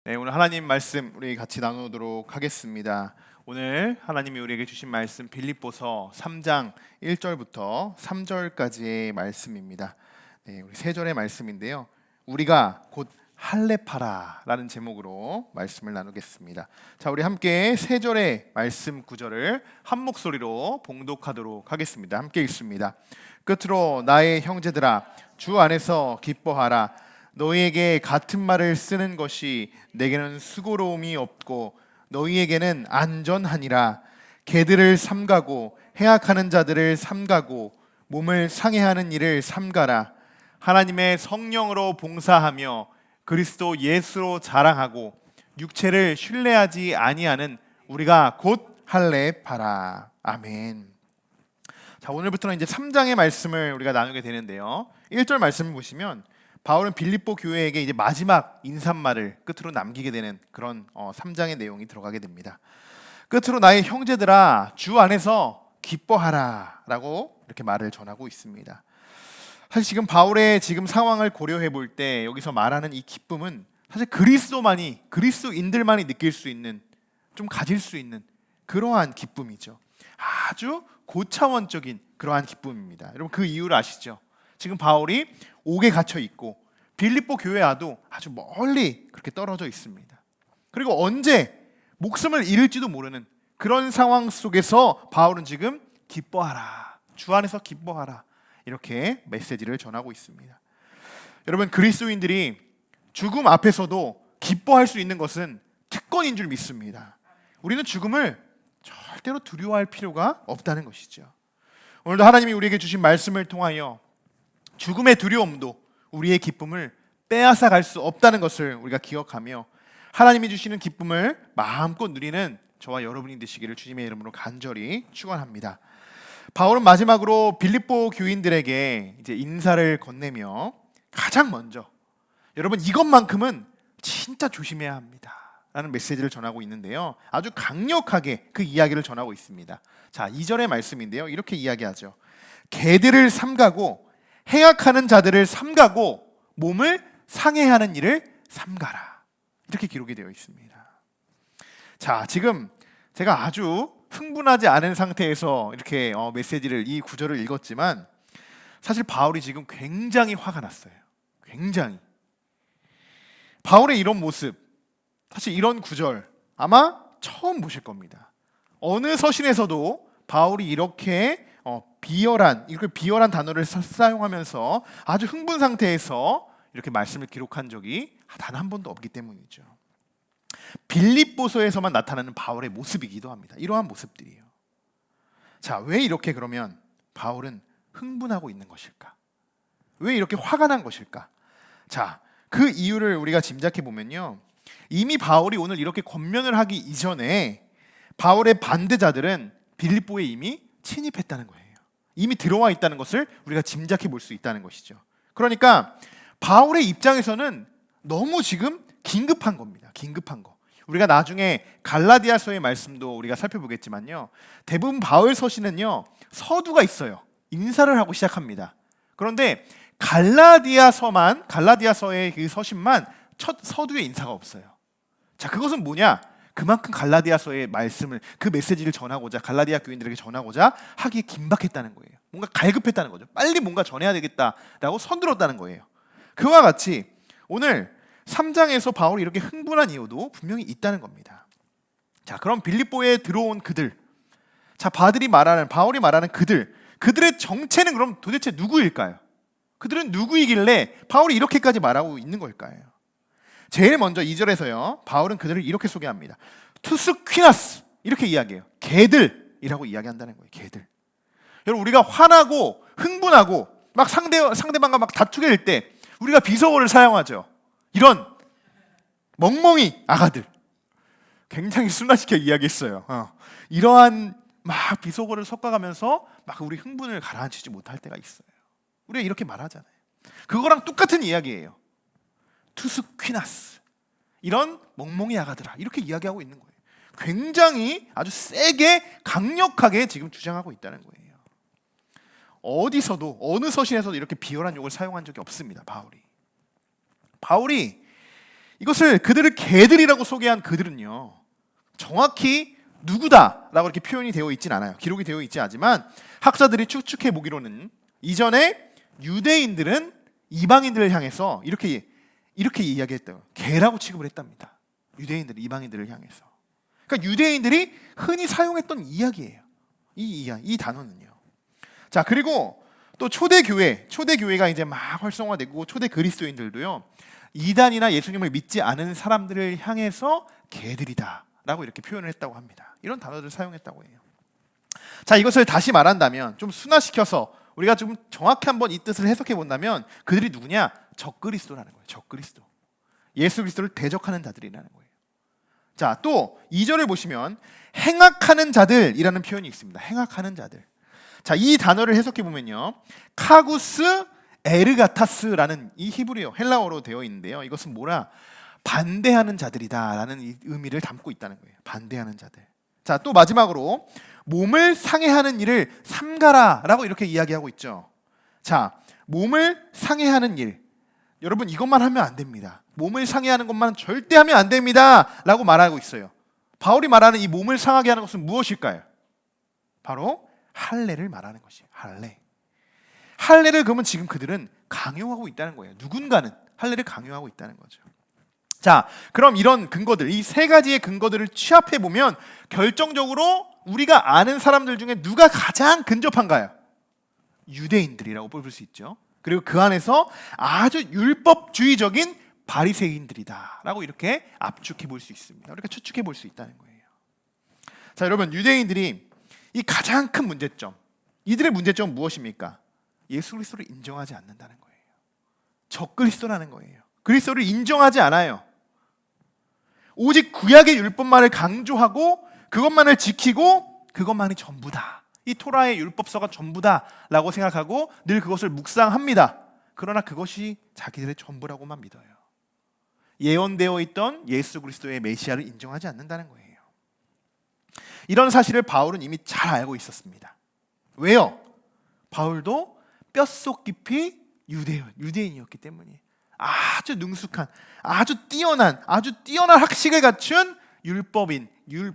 네, 오늘 하나님 말씀 우리 같이 나누도록 하겠습니다. 오늘 하나님이 우리에게 주신 말씀 빌립보서 3장 1절부터 3절까지의 말씀입니다. 네, 우리 세 절의 말씀인데요. 우리가 곧 할례파라라는 제목으로 말씀을 나누겠습니다. 자, 우리 함께 세 절의 말씀 구절을 한 목소리로 봉독하도록 하겠습니다. 함께 읽습니다. 끝으로 나의 형제들아, 주 안에서 기뻐하라. 너희에게 같은 말을 쓰는 것이 내게는 수고로움이 없고 너희에게는 안전하니라. 개들을 삼가고 해악하는 자들을 삼가고 몸을 상해하는 일을 삼가라. 하나님의 성령으로 봉사하며 그리스도 예수로 자랑하고 육체를 신뢰하지 아니하는 우리가 곧 할례파라. 아멘. 자, 오늘부터는 이제 3장의 말씀을 우리가 나누게 되는데요. 1절 말씀을 보시면 바울은 빌립보 교회에게 이제 마지막 인사말을 끝으로 남기게 되는 그런 3장의 내용이 들어가게 됩니다. 끝으로 나의 형제들아, 주 안에서 기뻐하라 라고 이렇게 말을 전하고 있습니다. 사실 지금 바울의 지금 상황을 고려해 볼 때 여기서 말하는 이 기쁨은 사실 그리스도인들만이 느낄 수 있는, 좀 가질 수 있는 그러한 기쁨이죠. 아주 고차원적인 그러한 기쁨입니다. 여러분, 그 이유를 아시죠? 지금 바울이 옥에 갇혀 있고 빌립보 교회와도 아주 멀리 그렇게 떨어져 있습니다. 그리고 언제 목숨을 잃을지도 모르는 그런 상황 속에서 바울은 지금 기뻐하라, 주 안에서 기뻐하라, 이렇게 메시지를 전하고 있습니다. 여러분, 그리스도인들이 죽음 앞에서도 기뻐할 수 있는 것은 특권인 줄 믿습니다. 우리는 죽음을 절대로 두려워할 필요가 없다는 것이죠. 오늘도 하나님이 우리에게 주신 말씀을 통하여 죽음의 두려움도 우리의 기쁨을 빼앗아 갈 수 없다는 것을 우리가 기억하며 하나님이 주시는 기쁨을 마음껏 누리는 저와 여러분이 되시기를 주님의 이름으로 간절히 축원합니다. 바울은 마지막으로 빌립보 교인들에게 이제 인사를 건네며 가장 먼저 여러분, 이것만큼은 진짜 조심해야 합니다 라는 메시지를 전하고 있는데요. 아주 강력하게 그 이야기를 전하고 있습니다. 자, 2절의 말씀인데요. 이렇게 이야기하죠. 개들을 삼가고 해악하는 자들을 삼가고 몸을 상해하는 일을 삼가라. 이렇게 기록이 되어 있습니다. 자, 지금 제가 아주 흥분하지 않은 상태에서 이렇게 메시지를, 이 구절을 읽었지만 사실 바울이 지금 굉장히 화가 났어요. 굉장히. 바울의 이런 모습, 사실 이런 구절 아마 처음 보실 겁니다. 어느 서신에서도 바울이 이렇게 비열한 단어를 사용하면서 아주 흥분 상태에서 이렇게 말씀을 기록한 적이 단 한 번도 없기 때문이죠. 빌립보서에서만 나타나는 바울의 모습이기도 합니다. 이러한 모습들이에요. 자, 왜 이렇게 그러면 바울은 흥분하고 있는 것일까? 왜 이렇게 화가 난 것일까? 자, 그 이유를 우리가 짐작해 보면요, 이미 바울이 오늘 이렇게 권면을 하기 이전에 바울의 반대자들은 빌립보에 이미 침입했다는 거예요. 이미 들어와 있다는 것을 우리가 짐작해 볼 수 있다는 것이죠. 그러니까 바울의 입장에서는 너무 지금 긴급한 겁니다. 긴급한 거. 우리가 나중에 갈라디아서의 말씀도 우리가 살펴보겠지만요, 대부분 바울 서신은요 서두가 있어요. 인사를 하고 시작합니다. 그런데 갈라디아서의 그 서신만 첫 서두에 인사가 없어요. 자, 그것은 뭐냐? 그만큼 갈라디아서의 말씀을, 그 메시지를 전하고자, 갈라디아 교인들에게 전하고자 하기에 긴박했다는 거예요. 뭔가 갈급했다는 거죠. 빨리 뭔가 전해야 되겠다라고 서둘렀다는 거예요. 그와 같이 오늘 3장에서 바울이 이렇게 흥분한 이유도 분명히 있다는 겁니다. 자, 그럼 빌립보에 들어온 그들, 자, 바울이 말하는 그들의 정체는 그럼 도대체 누구일까요? 그들은 누구이길래 바울이 이렇게까지 말하고 있는 걸까요? 제일 먼저 2절에서요, 바울은 그들을 이렇게 소개합니다. 투스퀴나스, 이렇게 이야기해요. 개들이라고 이야기한다는 거예요. 개들. 여러분, 우리가 화나고 흥분하고 막 상대방과 막 다투게 될 때 우리가 비속어를 사용하죠. 이런 멍멍이 아가들, 굉장히 순화시켜 이야기했어요. 이러한 막 비속어를 섞어가면서 막 우리 흥분을 가라앉히지 못할 때가 있어요. 우리가 이렇게 말하잖아요. 그거랑 똑같은 이야기예요. 투스퀴나스, 이런 멍멍이 아가들아, 이렇게 이야기하고 있는 거예요. 굉장히 아주 세게 강력하게 지금 주장하고 있다는 거예요. 어디서도, 어느 서신에서도 이렇게 비열한 욕을 사용한 적이 없습니다. 바울이 이것을 그들을 개들이라고 소개한 그들은요, 정확히 누구다라고 이렇게 표현이 되어 있진 않아요. 기록이 되어 있지 않지만 학자들이 추측해 보기로는 이전에 유대인들은 이방인들을 향해서 이렇게 이야기했대요. 개라고 취급을 했답니다. 유대인들이 이방인들을 향해서. 그러니까 유대인들이 흔히 사용했던 이야기예요. 이 단어는요. 자, 그리고 또 초대교회가 이제 막 활성화되고 초대 그리스도인들도요, 이단이나 예수님을 믿지 않은 사람들을 향해서 개들이다라고 이렇게 표현을 했다고 합니다. 이런 단어들을 사용했다고 해요. 자, 이것을 다시 말한다면, 좀 순화시켜서 우리가 좀 정확히 한번 이 뜻을 해석해 본다면 그들이 누구냐? 적그리스도라는 거예요. 적그리스도. 예수 그리스도를 대적하는 자들이라는 거예요. 자, 또 2절을 보시면 행악하는 자들이라는 표현이 있습니다. 행악하는 자들. 자, 이 단어를 해석해 보면요, 카구스 에르가타스라는 이 히브리어 헬라어로 되어 있는데요, 이것은 뭐라? 반대하는 자들이다라는 이 의미를 담고 있다는 거예요. 반대하는 자들. 자, 또 마지막으로 몸을 상해하는 일을 삼가라라고 이렇게 이야기하고 있죠. 자, 몸을 상해하는 일, 여러분 이것만 하면 안 됩니다. 몸을 상해하는 것만 절대 하면 안 됩니다 라고 말하고 있어요. 바울이 말하는 이 몸을 상하게 하는 것은 무엇일까요? 바로 할례를 말하는 것이에요. 할례를 그러면 지금 그들은 강요하고 있다는 거예요. 누군가는 할례를 강요하고 있다는 거죠. 자, 그럼 이런 근거들, 이 세 가지의 근거들을 취합해 보면 결정적으로 우리가 아는 사람들 중에 누가 가장 근접한가요? 유대인들이라고 뽑을 수 있죠. 그리고 그 안에서 아주 율법주의적인 바리새인들이다라고 이렇게 압축해 볼 수 있습니다. 우리가 추측해 볼 수 있다는 거예요. 자, 여러분, 유대인들이 이 가장 큰 문제점, 이들의 문제점은 무엇입니까? 예수 그리스도를 인정하지 않는다는 거예요. 적그리스도라는 거예요. 그리스도를 인정하지 않아요. 오직 구약의 율법만을 강조하고 그것만을 지키고 그것만이 전부다. 이 토라의 율법서가 전부다라고 생각하고 늘 그것을 묵상합니다. 그러나 그것이 자기들의 전부라고만 믿어요. 예언되어 있던 예수 그리스도의 메시아를 인정하지 않는다는 거예요. 이런 사실을 바울은 이미 잘 알고 있었습니다. 왜요? 바울도 뼛속 깊이 유대인이었기 때문이에요. 아주 능숙한, 아주 뛰어난 학식을 갖춘 율법인,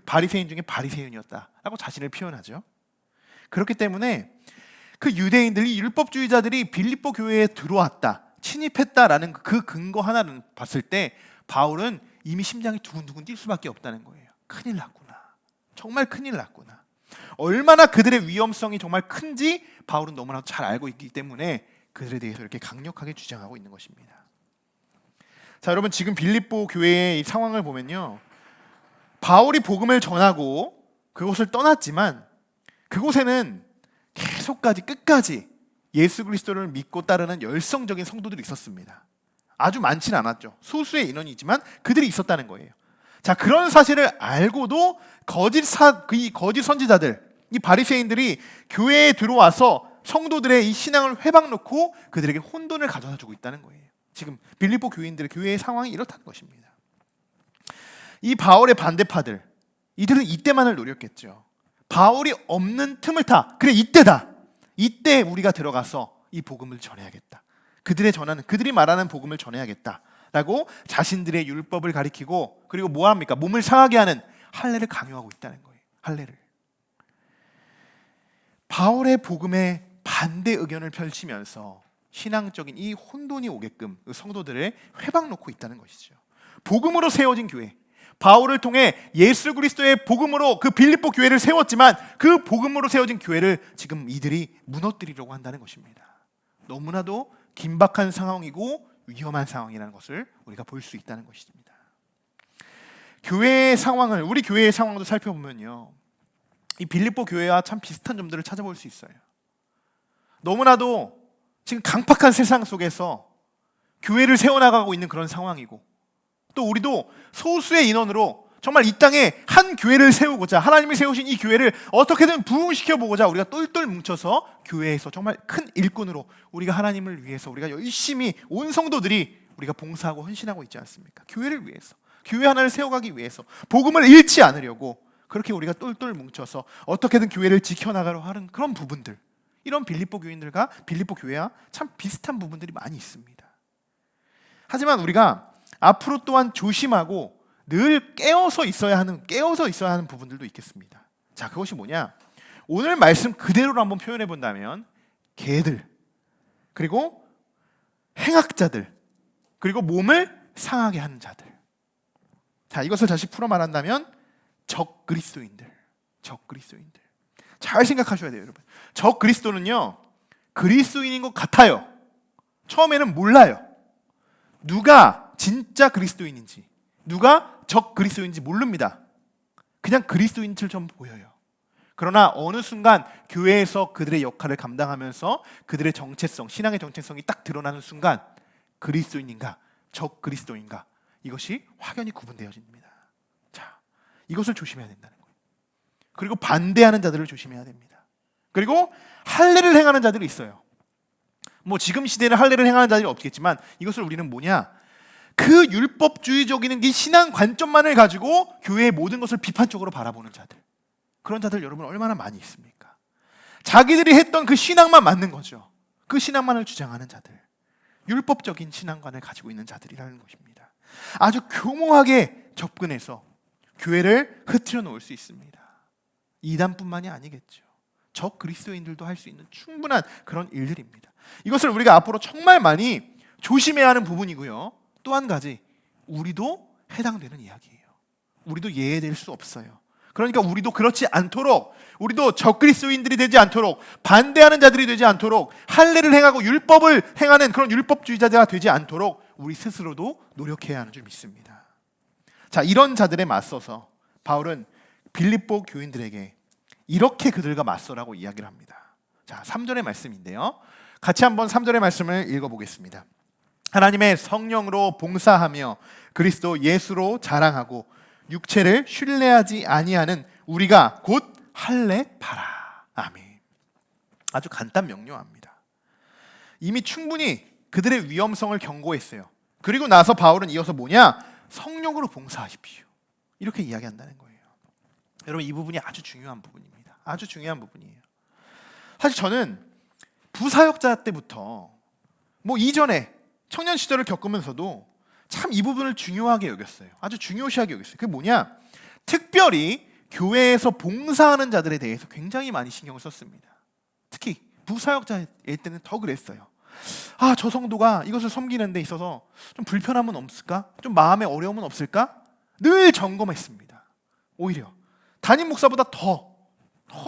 바리새인 중에 바리새인이었다라고 자신을 표현하죠. 그렇기 때문에 그 유대인들이, 율법주의자들이 빌립보 교회에 들어왔다, 침입했다라는 그 근거 하나를 봤을 때 바울은 이미 심장이 두근두근 뛸 수밖에 없다는 거예요. 큰일 났구나. 정말 큰일 났구나. 얼마나 그들의 위험성이 정말 큰지 바울은 너무나도 잘 알고 있기 때문에 그들에 대해서 이렇게 강력하게 주장하고 있는 것입니다. 자, 여러분, 지금 빌립보 교회의 이 상황을 보면요, 바울이 복음을 전하고 그곳을 떠났지만 그곳에는 끝까지 예수 그리스도를 믿고 따르는 열성적인 성도들이 있었습니다. 아주 많지는 않았죠. 소수의 인원이지만 그들이 있었다는 거예요. 자, 그런 사실을 알고도 거짓 선지자들, 이 바리새인들이 교회에 들어와서 성도들의 이 신앙을 회방놓고 그들에게 혼돈을 가져다 주고 있다는 거예요. 지금 빌립보 교인들의 교회의 상황이 이렇다는 것입니다. 이 바울의 반대파들, 이들은 이때만을 노렸겠죠. 바울이 없는 틈을 타, 그래 이때다, 이때 우리가 들어가서 이 복음을 전해야겠다, 그들이 말하는 복음을 전해야겠다라고 자신들의 율법을 가리키고, 그리고 뭐합니까? 몸을 상하게 하는 할례를 강요하고 있다는 거예요. 할례를. 바울의 복음에 반대 의견을 펼치면서 신앙적인 이 혼돈이 오게끔 성도들의 회방 놓고 있다는 것이죠. 복음으로 세워진 교회, 바울을 통해 예수 그리스도의 복음으로 그 빌립보 교회를 세웠지만 그 복음으로 세워진 교회를 지금 이들이 무너뜨리려고 한다는 것입니다. 너무나도 긴박한 상황이고 위험한 상황이라는 것을 우리가 볼 수 있다는 것입니다. 교회의 상황을, 우리 교회의 상황도 살펴보면요, 이 빌립보 교회와 참 비슷한 점들을 찾아볼 수 있어요. 너무나도 지금 강팍한 세상 속에서 교회를 세워나가고 있는 그런 상황이고, 또 우리도 소수의 인원으로 정말 이 땅에 한 교회를 세우고자, 하나님이 세우신 이 교회를 어떻게든 부흥시켜보고자 우리가 똘똘 뭉쳐서 교회에서 정말 큰 일꾼으로 우리가 하나님을 위해서 우리가 열심히 온 성도들이 우리가 봉사하고 헌신하고 있지 않습니까? 교회를 위해서, 교회 하나를 세워가기 위해서, 복음을 잃지 않으려고 그렇게 우리가 똘똘 뭉쳐서 어떻게든 교회를 지켜나가려 하는 그런 부분들, 이런 빌립보 교인들과 빌립보 교회와 참 비슷한 부분들이 많이 있습니다. 하지만 우리가 앞으로 또한 조심하고 늘 깨어서 있어야 하는 부분들도 있겠습니다. 자, 그것이 뭐냐? 오늘 말씀 그대로로 한번 표현해 본다면 개들, 그리고 행악자들, 그리고 몸을 상하게 하는 자들. 자, 이것을 다시 풀어 말한다면 적 그리스도인들. 잘 생각하셔야 돼요, 여러분. 적 그리스도는요, 그리스도인인 것 같아요. 처음에는 몰라요. 누가 진짜 그리스도인인지, 누가 적 그리스도인지 모릅니다. 그냥 그리스도인처럼 보여요. 그러나 어느 순간 교회에서 그들의 역할을 감당하면서 그들의 정체성, 신앙의 정체성이 딱 드러나는 순간 그리스도인인가, 적 그리스도인가, 이것이 확연히 구분되어집니다. 자, 이것을 조심해야 된다는 거예요. 그리고 반대하는 자들을 조심해야 됩니다. 그리고 할례를 행하는 자들이 있어요. 뭐 지금 시대는 할례를 행하는 자들이 없겠지만 이것을 우리는 뭐냐? 그 율법주의적인 이 신앙 관점만을 가지고 교회의 모든 것을 비판적으로 바라보는 자들. 그런 자들 여러분 얼마나 많이 있습니까? 자기들이 했던 그 신앙만 맞는 거죠. 그 신앙만을 주장하는 자들. 율법적인 신앙관을 가지고 있는 자들이라는 것입니다. 아주 교묘하게 접근해서 교회를 흐트려 놓을 수 있습니다. 이단뿐만이 아니겠죠. 적 그리스도인들도 할 수 있는 충분한 그런 일들입니다. 이것을 우리가 앞으로 정말 많이 조심해야 하는 부분이고요. 또 한 가지, 우리도 해당되는 이야기예요. 우리도 예외될 수 없어요. 그러니까 우리도 그렇지 않도록, 우리도 적 그리스도인들이 되지 않도록, 반대하는 자들이 되지 않도록, 할례를 행하고 율법을 행하는 그런 율법주의자가 되지 않도록 우리 스스로도 노력해야 하는 줄 믿습니다. 자, 이런 자들에 맞서서 바울은 빌립보 교인들에게 이렇게 그들과 맞서라고 이야기를 합니다. 자, 3절의 말씀인데요. 같이 한번 3절의 말씀을 읽어보겠습니다. 하나님의 성령으로 봉사하며 그리스도 예수로 자랑하고 육체를 신뢰하지 아니하는 우리가 곧 할례파라. 아멘. 아주 간단 명료합니다. 이미 충분히 그들의 위험성을 경고했어요. 그리고 나서 바울은 이어서 뭐냐? 성령으로 봉사하십시오. 이렇게 이야기한다는 거예요. 여러분, 이 부분이 아주 중요한 부분입니다. 아주 중요한 부분이에요. 사실 저는 부사역자 때부터 뭐 이전에 청년 시절을 겪으면서도 참 이 부분을 중요하게 여겼어요. 아주 중요시하게 여겼어요. 그게 뭐냐? 특별히 교회에서 봉사하는 자들에 대해서 굉장히 많이 신경을 썼습니다. 특히 부사역자일 때는 더 그랬어요. 아, 저 성도가 이것을 섬기는 데 있어서 좀 불편함은 없을까? 좀 마음의 어려움은 없을까? 늘 점검했습니다. 오히려 담임 목사보다 더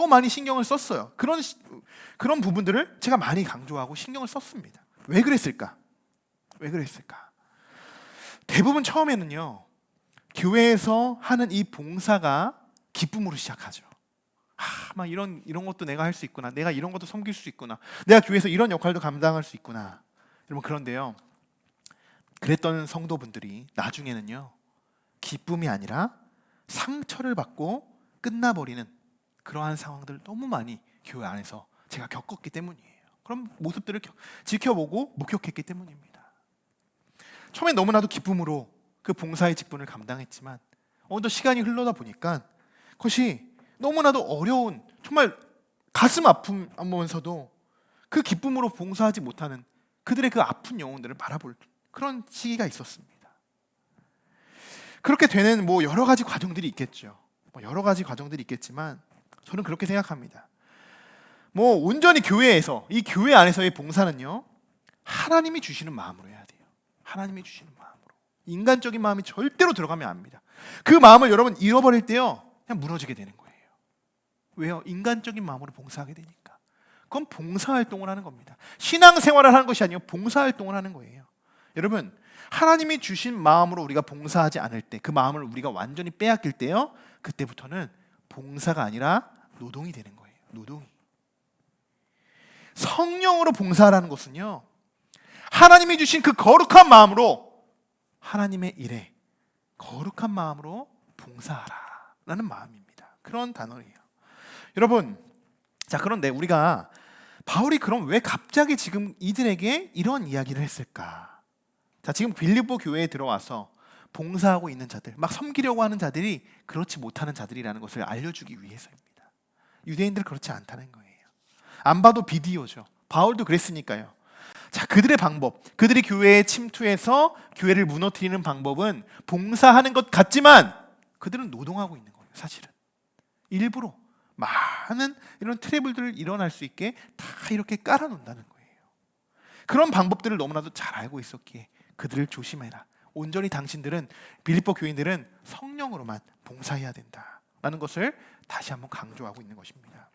많이 신경을 썼어요. 그런 부분들을 제가 많이 강조하고 신경을 썼습니다. 왜 그랬을까? 대부분 처음에는요, 교회에서 하는 이 봉사가 기쁨으로 시작하죠. 막 이런 것도 내가 할 수 있구나. 내가 이런 것도 섬길 수 있구나. 내가 교회에서 이런 역할도 감당할 수 있구나. 여러분, 그런데요, 그랬던 성도분들이 나중에는요, 기쁨이 아니라 상처를 받고 끝나버리는 그러한 상황들을 너무 많이 교회 안에서 제가 겪었기 때문이에요. 그런 모습들을 지켜보고 목격했기 때문입니다. 처음엔 너무나도 기쁨으로 그 봉사의 직분을 감당했지만 어느덧 시간이 흘러다 보니까 그것이 너무나도 어려운, 정말 가슴 아프면서도 그 기쁨으로 봉사하지 못하는 그들의 그 아픈 영혼들을 바라볼 그런 시기가 있었습니다. 그렇게 되는 뭐 여러 가지 과정들이 있겠죠. 여러 가지 과정들이 있겠지만 저는 그렇게 생각합니다. 뭐 온전히 교회에서, 이 교회 안에서의 봉사는요, 하나님이 주시는 마음으로 해야 돼요. 하나님이 주시는 마음으로. 인간적인 마음이 절대로 들어가면 안 됩니다. 그 마음을 여러분 잃어버릴 때요, 그냥 무너지게 되는 거예요. 왜요? 인간적인 마음으로 봉사하게 되니까. 그건 봉사활동을 하는 겁니다. 신앙생활을 하는 것이 아니고 봉사활동을 하는 거예요. 여러분, 하나님이 주신 마음으로 우리가 봉사하지 않을 때, 그 마음을 우리가 완전히 빼앗길 때요, 그때부터는 봉사가 아니라 노동이 되는 거예요. 노동이. 성령으로 봉사하라는 것은요, 하나님이 주신 그 거룩한 마음으로 하나님의 일에 거룩한 마음으로 봉사하라라는 마음입니다. 그런 단어예요. 여러분, 자, 그런데 우리가 바울이 그럼 왜 갑자기 지금 이들에게 이런 이야기를 했을까? 자, 지금 빌립보 교회에 들어와서 봉사하고 있는 자들, 막 섬기려고 하는 자들이 그렇지 못하는 자들이라는 것을 알려주기 위해서입니다. 유대인들 그렇지 않다는 거예요. 안 봐도 비디오죠. 바울도 그랬으니까요. 자, 그들의 방법, 그들이 교회에 침투해서 교회를 무너뜨리는 방법은 봉사하는 것 같지만 그들은 노동하고 있는 거예요. 사실은 일부러 많은 이런 트러블들을 일어날 수 있게 다 이렇게 깔아놓는다는 거예요. 그런 방법들을 너무나도 잘 알고 있었기에 그들을 조심해라. 온전히 당신들은, 빌립보 교인들은 성령으로만 봉사해야 된다라는 것을 다시 한번 강조하고 있는 것입니다.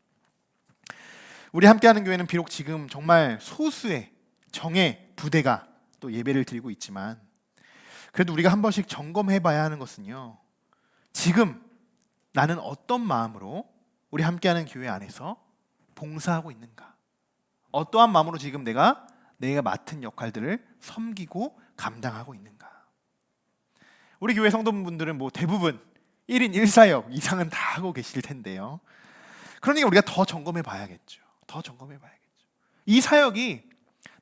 우리 함께하는 교회는 비록 지금 정말 소수의 정예 부대가 또 예배를 드리고 있지만 그래도 우리가 한 번씩 점검해봐야 하는 것은요, 지금 나는 어떤 마음으로 우리 함께하는 교회 안에서 봉사하고 있는가? 어떠한 마음으로 지금 내가 맡은 역할들을 섬기고 감당하고 있는가? 우리 교회 성도분들은 뭐 대부분 1인 1사역 이상은 다 하고 계실 텐데요. 그러니까 우리가 더 점검해 봐야겠죠. 더 점검해 봐야겠죠. 이 사역이,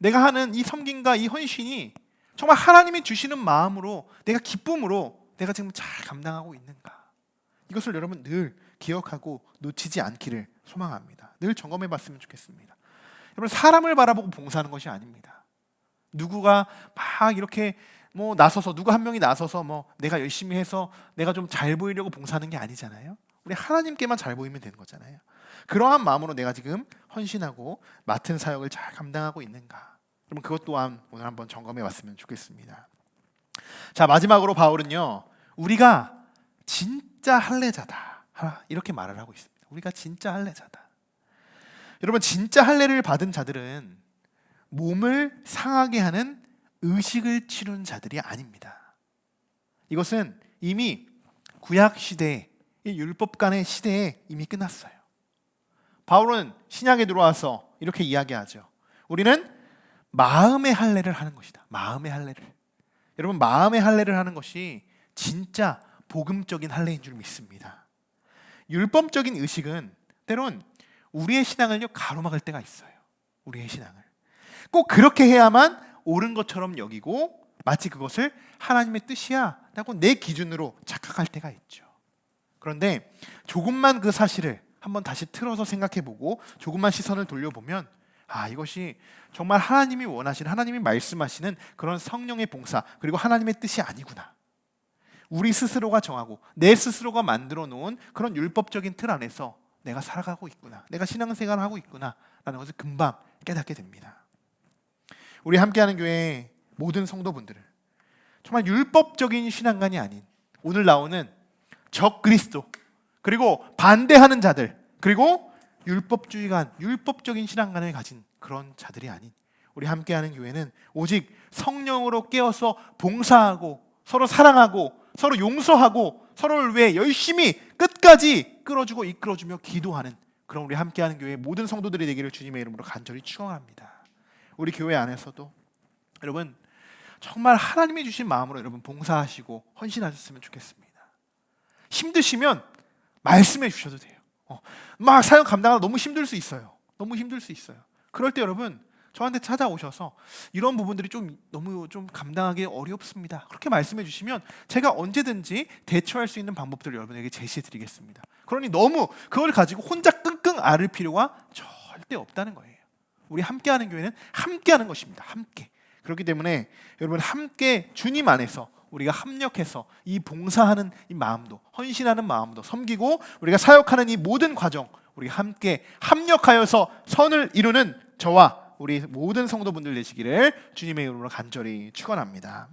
내가 하는 이 섬김과 이 헌신이 정말 하나님이 주시는 마음으로, 내가 기쁨으로 내가 지금 잘 감당하고 있는가? 이것을 여러분 늘 기억하고 놓치지 않기를 소망합니다. 늘 점검해 봤으면 좋겠습니다. 여러분, 사람을 바라보고 봉사하는 것이 아닙니다. 누구가 막 이렇게 뭐 나서서, 누구 한 명이 나서서 뭐 내가 열심히 해서 내가 좀 잘 보이려고 봉사하는 게 아니잖아요. 우리 하나님께만 잘 보이면 되는 거잖아요. 그러한 마음으로 내가 지금 헌신하고 맡은 사역을 잘 감당하고 있는가? 그럼 그것 또한 오늘 한번 점검해 봤으면 좋겠습니다. 자, 마지막으로 바울은요, 우리가 진짜 할례자다 이렇게 말을 하고 있습니다. 우리가 진짜 할례자다. 여러분, 진짜 할례를 받은 자들은 몸을 상하게 하는 의식을 치르는 자들이 아닙니다. 이것은 이미 구약 시대, 이 율법간의 시대에 이미 끝났어요. 바울은 신약에 들어와서 이렇게 이야기하죠. 우리는 마음의 할례를 하는 것이다. 마음의 할례를. 여러분, 마음의 할례를 하는 것이 진짜 복음적인 할례인 줄 믿습니다. 율법적인 의식은 때론 우리의 신앙을요 가로막을 때가 있어요. 우리의 신앙을 꼭 그렇게 해야만 옳은 것처럼 여기고 마치 그것을 하나님의 뜻이야 라고 내 기준으로 착각할 때가 있죠. 그런데 조금만 그 사실을 한번 다시 틀어서 생각해보고 조금만 시선을 돌려보면, 이것이 정말 하나님이 원하시는, 하나님이 말씀하시는 그런 성령의 봉사, 그리고 하나님의 뜻이 아니구나. 우리 스스로가 정하고 내 스스로가 만들어 놓은 그런 율법적인 틀 안에서 내가 살아가고 있구나, 내가 신앙생활을 하고 있구나 라는 것을 금방 깨닫게 됩니다. 우리 함께하는 교회 모든 성도분들은 정말 율법적인 신앙관이 아닌, 오늘 나오는 적 그리스도, 그리고 반대하는 자들, 그리고 율법주의관, 율법적인 신앙관을 가진 그런 자들이 아닌 우리 함께하는 교회는 오직 성령으로 깨어서 봉사하고 서로 사랑하고 서로 용서하고 서로를 위해 열심히 끝까지 끌어주고 이끌어주며 기도하는 그런 우리 함께하는 교회 모든 성도들이 되기를 주님의 이름으로 간절히 축원합니다. 우리 교회 안에서도 여러분 정말 하나님이 주신 마음으로 여러분 봉사하시고 헌신하셨으면 좋겠습니다. 힘드시면 말씀해 주셔도 돼요. 막 사역 감당하다 너무 힘들 수 있어요. 너무 힘들 수 있어요. 그럴 때 여러분 저한테 찾아오셔서 이런 부분들이 너무 감당하기 어렵습니다, 그렇게 말씀해 주시면 제가 언제든지 대처할 수 있는 방법들을 여러분에게 제시해 드리겠습니다. 그러니 너무 그걸 가지고 혼자 끙끙 앓을 필요가 절대 없다는 거예요. 우리 함께하는 교회는 함께하는 것입니다. 함께. 그렇기 때문에 여러분 함께 주님 안에서 우리가 합력해서 이 봉사하는 이 마음도, 헌신하는 마음도 섬기고 우리가 사역하는 이 모든 과정, 우리 함께 합력하여서 선을 이루는 저와 우리 모든 성도분들 되시기를 주님의 이름으로 간절히 축원합니다.